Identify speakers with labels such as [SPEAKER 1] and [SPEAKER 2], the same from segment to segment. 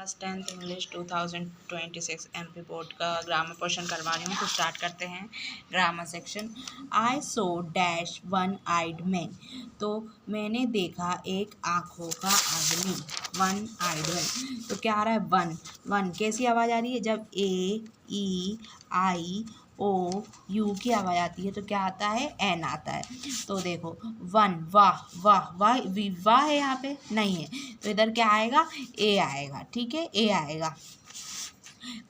[SPEAKER 1] Class 10th English 2026 MP board का grammar portion करवा रही हूँ। तो स्टार्ट करते हैं grammar section. I saw dash one eyed man. तो मैंने देखा एक आँखों का आदमी। One eyed man. तो क्या आ रहा है? वन। वन कैसी आवाज़ आ रही है? जब ए ई आई ओ यू की आवाज़ आती है तो क्या आता है? एन आता है। तो देखो वन, वाह वाह वाह, वाह है यहाँ पे नहीं है, तो इधर क्या आएगा? ए आएगा। ठीक है, ए आएगा।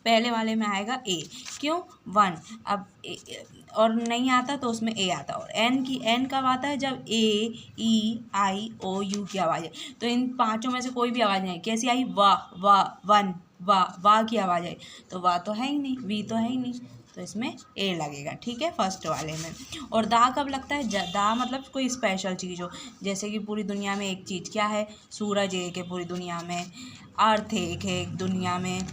[SPEAKER 1] पहले वाले में आएगा ए। क्यों? वन। अब और नहीं आता तो उसमें ए आता। और एन कब आता है? जब ए ई आई ओ यू की आवाज़ है। तो इन पांचों में से कोई भी आवाज़ नहीं। कैसी आई? वाह वाह, वन, वाह वाह की आवाज़ आई। तो वाह तो है ही नहीं, वी तो है ही नहीं, तो इसमें ए लगेगा। ठीक है, फर्स्ट वाले में। और दा कब लगता है? दा मतलब कोई स्पेशल चीज़ हो, जैसे कि पूरी दुनिया में एक चीज़ क्या है? सूरज एक है पूरी दुनिया में, अर्थ एक है दुनिया में,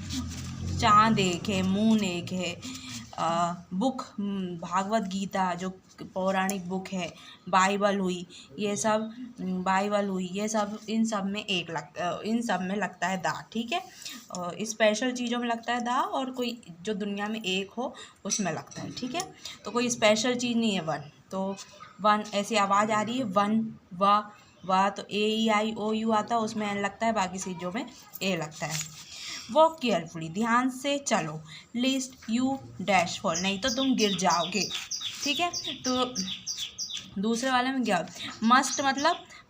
[SPEAKER 1] चाँद एक है, मून एक है, बुक भागवत गीता जो पौराणिक बुक है, बाइबल हुई, ये सब ये सब इन सब में इन सब में लगता है दा। ठीक है, स्पेशल चीज़ों में लगता है दा, और कोई जो दुनिया में एक हो उसमें लगता है। ठीक है, तो कोई स्पेशल चीज़ नहीं है वन। तो वन ऐसी आवाज़ आ रही है, वन, वाह वाह, तो ए ई आई ओ यू आता है, उसमें एन लगता है, बाकी चीज़ों में ए लगता है। वॉक केयरफुली, ध्यान से चलो। लिस्ट यू डैश फॉल, नहीं तो तुम गिर जाओगे। ठीक है, तो दूसरे वाले में क्या?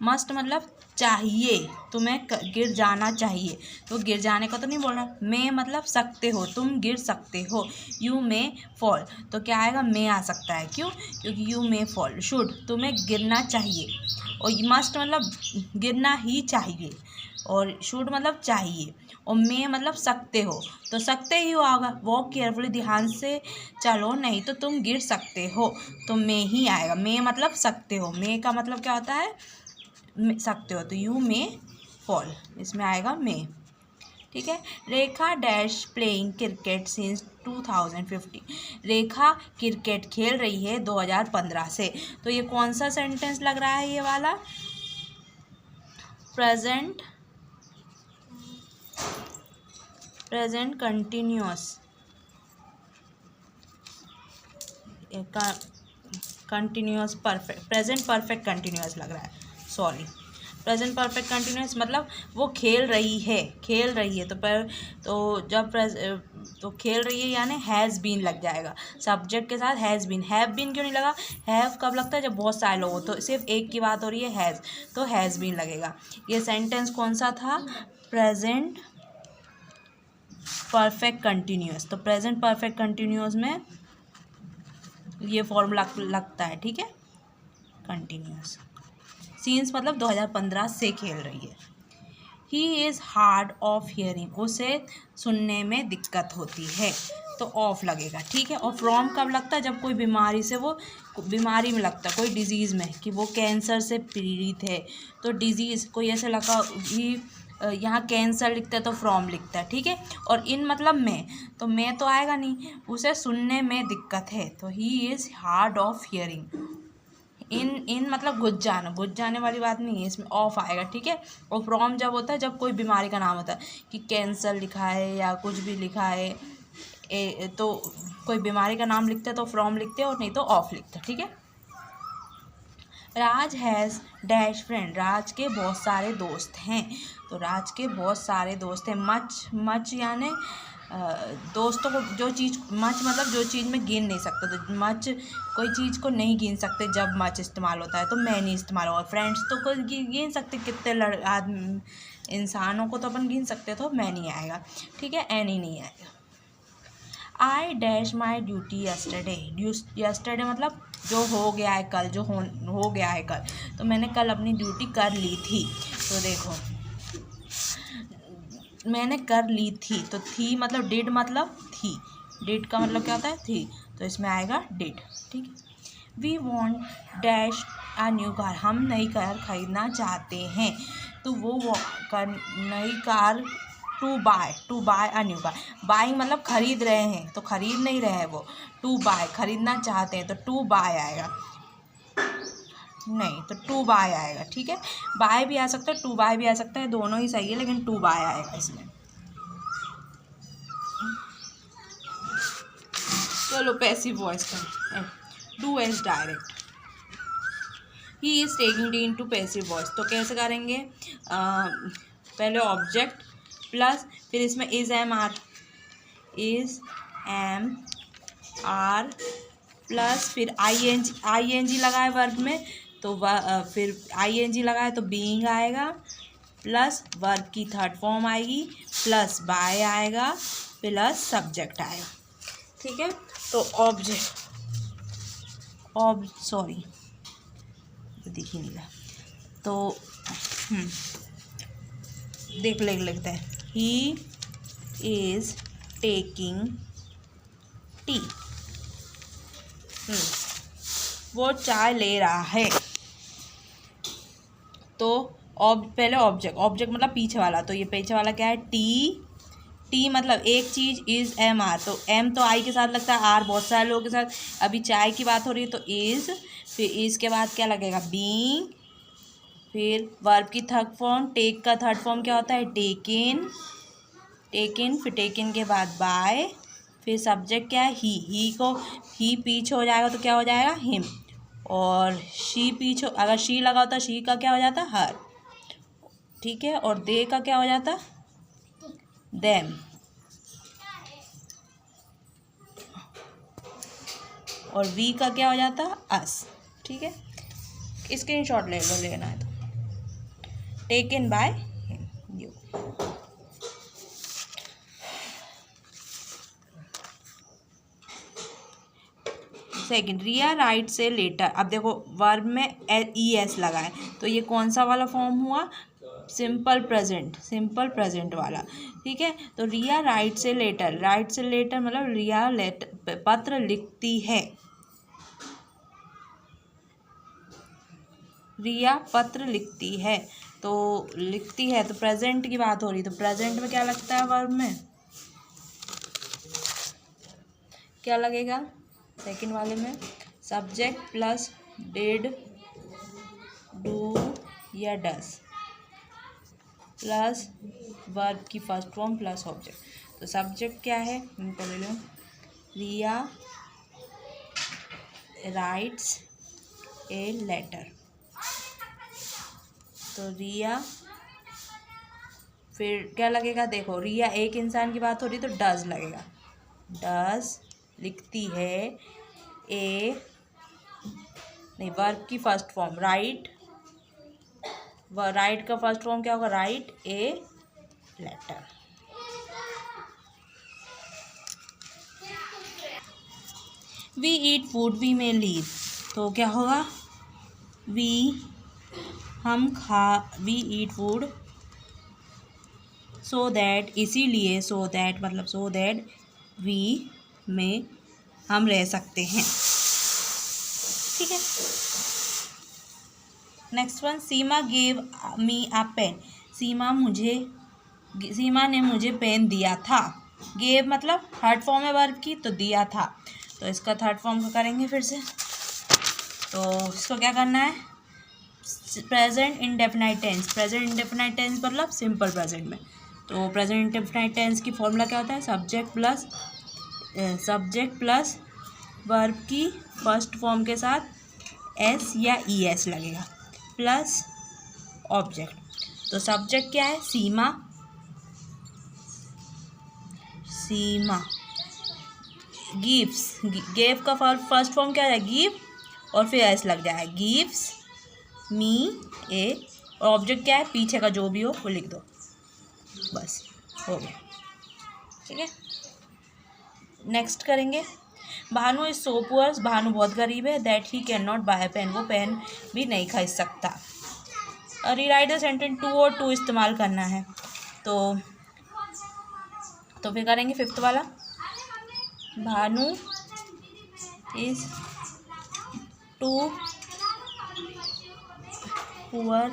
[SPEAKER 1] मस्ट मतलब चाहिए, तुम्हें गिर जाना चाहिए। तो गिर जाने का तो नहीं बोल रहा। मे मतलब सकते हो, तुम गिर सकते हो। यू मे फॉल, तो क्या आएगा? मे आ सकता है। क्यों? क्योंकि यू मे फॉल। शुड, तुम्हें गिरना चाहिए। और मस्ट मतलब गिरना ही चाहिए, और शुड मतलब चाहिए, और मे मतलब सकते हो, तो सकते ही होगा। वॉक केयरफुली, ध्यान से चलो, नहीं तो तुम गिर सकते हो, तो मे ही आएगा। मे मतलब सकते हो, मे का मतलब क्या होता है? सकते हो, तो यू मे फॉल, इसमें आएगा मे। ठीक है, रेखा डैश प्लेइंग क्रिकेट सिंस 2015। रेखा क्रिकेट खेल रही है 2015 से। तो ये कौन सा सेंटेंस लग रहा है? ये वाला present continuous, continuous perfect, present perfect continuous लग रहा है, सॉरी। प्रेजेंट परफेक्ट कंटिन्यूअस मतलब वो खेल रही है तो जब तो खेल रही है यानी हैज़ बीन लग जाएगा सब्जेक्ट के साथ। हैज़ बीन, हैव बीन क्यों नहीं लगा? हैव कब लगता है? जब बहुत सारे लोग हो, तो सिर्फ एक की बात हो रही है, हैज़, तो हैज़ बीन लगेगा। ये सेंटेंस कौन सा था? Present perfect continuous. तो प्रेजेंट परफेक्ट कंटिन्यूअस में ये फॉर्मूला लगता है। ठीक है, कंटिन्यूअस। सीन्स मतलब 2015 से खेल रही है। ही इज़ हार्ड ऑफ हियरिंग, उसे सुनने में दिक्कत होती है, तो ऑफ लगेगा। ठीक है, और फ्रॉम कब लगता है? जब कोई बीमारी से, वो बीमारी में लगता है, कोई डिजीज़ में, कि वो कैंसर से पीड़ित है, तो डिजीज़ कोई ऐसे लगा ही, यहाँ कैंसर लिखता है तो फ्रॉम लिखता है। ठीक है, और इन मतलब में, तो मैं तो आएगा नहीं, उसे सुनने में दिक्कत है, तो he is hard of hearing. In मतलब घुस जाने वाली बात नहीं है, इसमें ऑफ आएगा। ठीक है, और फ्रॉम जब होता है जब कोई बीमारी का नाम होता है, कि कैंसर लिखा है या कुछ भी लिखा है, तो कोई बीमारी का नाम लिखते हैं तो फ्रॉम लिखते हैं, और नहीं तो ऑफ लिखते हैं। ठीक है, राज हैज़ डैश फ्रेंड, राज के बहुत सारे दोस्त हैं। तो राज के बहुत सारे दोस्त हैं। मच यानी दोस्तों को, जो चीज़, मच मतलब जो चीज़ में गिन नहीं सकते, तो मच कोई चीज़ को नहीं गिन सकते जब मच इस्तेमाल होता है, तो मैनी इस्तेमाल होगा। फ्रेंड्स तो कोई गिन सकते, कितने आदमी, इंसानों को तो अपन गिन सकते, तो मैनी आएगा। ठीक है, एनी नहीं आएगा। I dash my duty yesterday, yesterday मतलब जो हो गया है कल, जो हो गया है कल, तो मैंने कल अपनी ड्यूटी कर ली थी। तो देखो मैंने कर ली थी, तो थी मतलब डिड मतलब थी, डिड का मतलब क्या होता है? थी, तो इसमें आएगा डिड। ठीक है, we want dash a new car, हम नई कार खरीदना चाहते हैं, तो वो नई car, to buy a new car. Buying मतलब खरीद रहे हैं, तो खरीद नहीं रहे हैं वो, टू बाय खरीदना चाहते हैं, तो टू बाय आएगा, नहीं तो टू बाय आएगा। ठीक है, बाय भी आ सकता है, टू बाय भी आ सकता है, दोनों ही सही है, लेकिन टू बाय आएगा इसमें। चलो पैसिव वॉइस का do as direct. He is taking tea into passive voice. तो कैसे करेंगे? पहले ऑब्जेक्ट प्लस फिर इसमें इज़ एम आर प्लस फिर आई एन जी लगाए वर्ब में तो फिर आई एन जी लगाए तो बीइंग आएगा, प्लस वर्ब की थर्ड फॉर्म आएगी, प्लस बाय आएगा, प्लस सब्जेक्ट आएगा। ठीक है, तो सॉरी दिख ही नहीं रहा, तो लिख लेते हैं। ही इज़ टेकिंग टी। वो चाय ले रहा है। तो पहले ऑब्जेक्ट मतलब पीछे वाला, तो ये पीछे वाला क्या है? टी मतलब एक चीज़, इज़ एम आर, तो एम तो आई के साथ लगता है, आर बहुत सारे लोगों के साथ। अभी चाय की बात हो रही है तो इज़, फिर इज़ के बाद क्या लगेगा? बीइंग, फिर वर्ब की थर्ड फॉर्म, टेक का थर्ड फॉर्म क्या होता है? टेकिन, फिर टेकिन के बाद बाय, फिर सब्जेक्ट क्या है? ही पीछे हो जाएगा तो क्या हो जाएगा? हिम। और शी पीछे, अगर शी लगा होता शी का क्या हो जाता? हर। ठीक है, और दे का क्या हो जाता? देम। और वी का क्या हो जाता? अस। ठीक है, स्क्रीनशॉट ले लो, लेना है तो। Taken by him, you. Second, रिया राइट से लेटर। अब देखो वर्ब में ई एस लगा है तो ये कौन सा वाला फॉर्म हुआ? सिंपल प्रेजेंट वाला। ठीक है, तो रिया राइट से लेटर मतलब रिया पत्र लिखती है। रिया पत्र लिखती है, तो लिखती है तो प्रेजेंट की बात हो रही, तो प्रेजेंट में क्या लगता है? वर्ब में क्या लगेगा? सेकंड वाले में सब्जेक्ट प्लस डिड, डू या डस, प्लस वर्ब की फर्स्ट फॉर्म प्लस ऑब्जेक्ट। तो सब्जेक्ट क्या है? इनको ले लो। रिया राइट्स ए लेटर, तो रिया, फिर क्या लगेगा? देखो रिया एक इंसान की बात हो रही तो डज लगेगा। डज लिखती है नहीं, वर्ब की फर्स्ट फॉर्म राइट का फर्स्ट फॉर्म क्या होगा? Write a letter. We eat food, we may leave, तो क्या होगा? We eat food so that, इसीलिए, सो दैट मतलब सो दैट वी में हम रह सकते हैं। ठीक है, नेक्स्ट वन, सीमा गेव मी अ पेन। सीमा ने मुझे पेन दिया था। गेव मतलब थर्ड फॉर्म है वर्ब की, तो दिया था, तो इसका थर्ड फॉर्म का करेंगे फिर से। तो इसको क्या करना है? प्रेजेंट इंडेफिनाइट टेंस मतलब सिंपल प्रेजेंट में। तो प्रेजेंट इंडेफिनाइट टेंस की फॉर्मूला क्या होता है? सब्जेक्ट प्लस वर्ब की फर्स्ट फॉर्म के साथ एस या ई एस लगेगा, प्लस ऑब्जेक्ट। तो सब्जेक्ट क्या है? सीमा गिव्स, गेव का फर्स्ट फॉर्म क्या है? गिव, और फिर एस लग जाएगा, गिव्स मी ए, और ऑब्जेक्ट क्या है? पीछे का जो भी हो वो लिख दो, बस हो गया। ठीक है, नेक्स्ट करेंगे। Bhanu is so poor, Bhanu बहुत गरीब है, that he can not buy pen, वो पेन भी नहीं खरीद सकता। रीराइट द सेंटेंस, टू और टू इस्तेमाल करना है, तो फिर करेंगे फिफ्थ वाला। Bhanu is too poor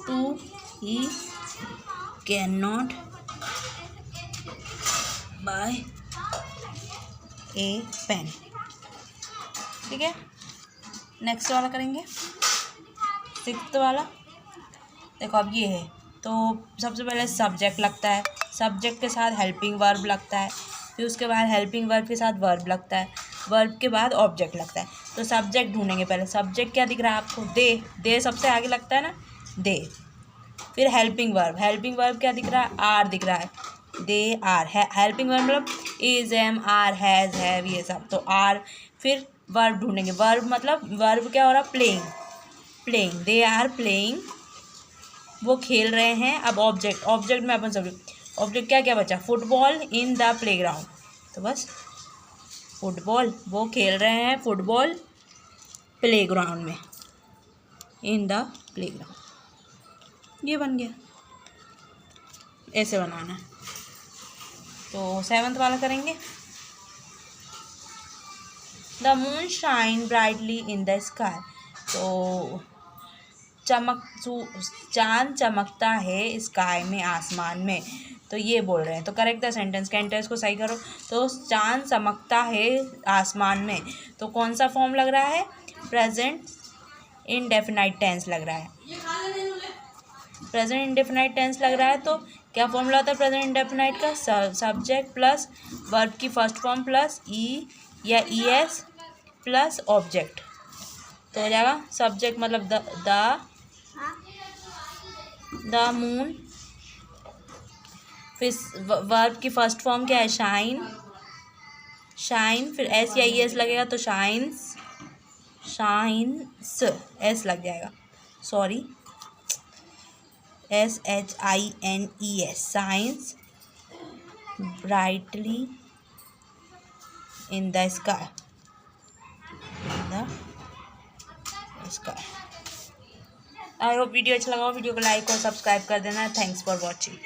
[SPEAKER 1] to he can not buy a pen. ठीक है, नेक्स्ट वाला करेंगे, सिक्स्थ वाला। देखो अब ये है, तो सबसे पहले सब्जेक्ट लगता है, सब्जेक्ट के साथ हेल्पिंग वर्ब लगता है, फिर उसके बाद हेल्पिंग वर्ब के साथ वर्ब लगता है, वर्ब के बाद ऑब्जेक्ट लगता है। तो सब्जेक्ट ढूंढेंगे पहले। सब्जेक्ट क्या दिख रहा है आपको? दे सबसे आगे लगता है ना, दे। फिर हेल्पिंग वर्ब क्या दिख रहा है? आर दिख रहा है, दे आर। हेल्पिंग वर्ब मतलब is, am, are, has, have, ये सब, तो आर। फिर वर्ब ढूंढेंगे। वर्ब मतलब वर्ब क्या हो रहा? प्लेइंग, दे आर प्लेइंग, वो खेल रहे हैं। अब ऑब्जेक्ट में अपन सब, ऑब्जेक्ट क्या क्या बचा? फुटबॉल इन द प्लेग्राउंड, तो बस फुटबॉल, वो खेल रहे हैं फुटबॉल प्लेग्राउंड में, इन द प्लेग्राउंड। ये बन गया। ऐसे बनाना है। तो 7th वाला करेंगे। The moon shine brightly in the sky, तो चांद चमकता है स्काई में, आसमान में। तो ये बोल रहे हैं, तो करेक्ट द सेंटेंस, कैंटेंस को सही करो। तो चांद चमकता है आसमान में, तो कौन सा फॉर्म लग रहा है? प्रेजेंट इंडेफिनाइट टेंस लग रहा है। प्रेजेंट इंडेफिनाइट टेंस लग रहा है, तो क्या फॉर्मूला होता है प्रेजेंट इंडेफिनाइट का? सब्जेक्ट प्लस वर्ब की फर्स्ट फॉर्म प्लस ई या ई एस प्लस ऑब्जेक्ट, तो हो जाएगा सब्जेक्ट मतलब द मून। फिर वर्ब की फर्स्ट फॉर्म क्या है? शाइन, फिर एस या ई एस लगेगा तो शाइन्स, एस लग जाएगा, sorry, SHINES, shines brightly in the sky, I hope video अच्छा लगा हो। वीडियो को लाइक और सब्सक्राइब कर देना। Thanks for watching.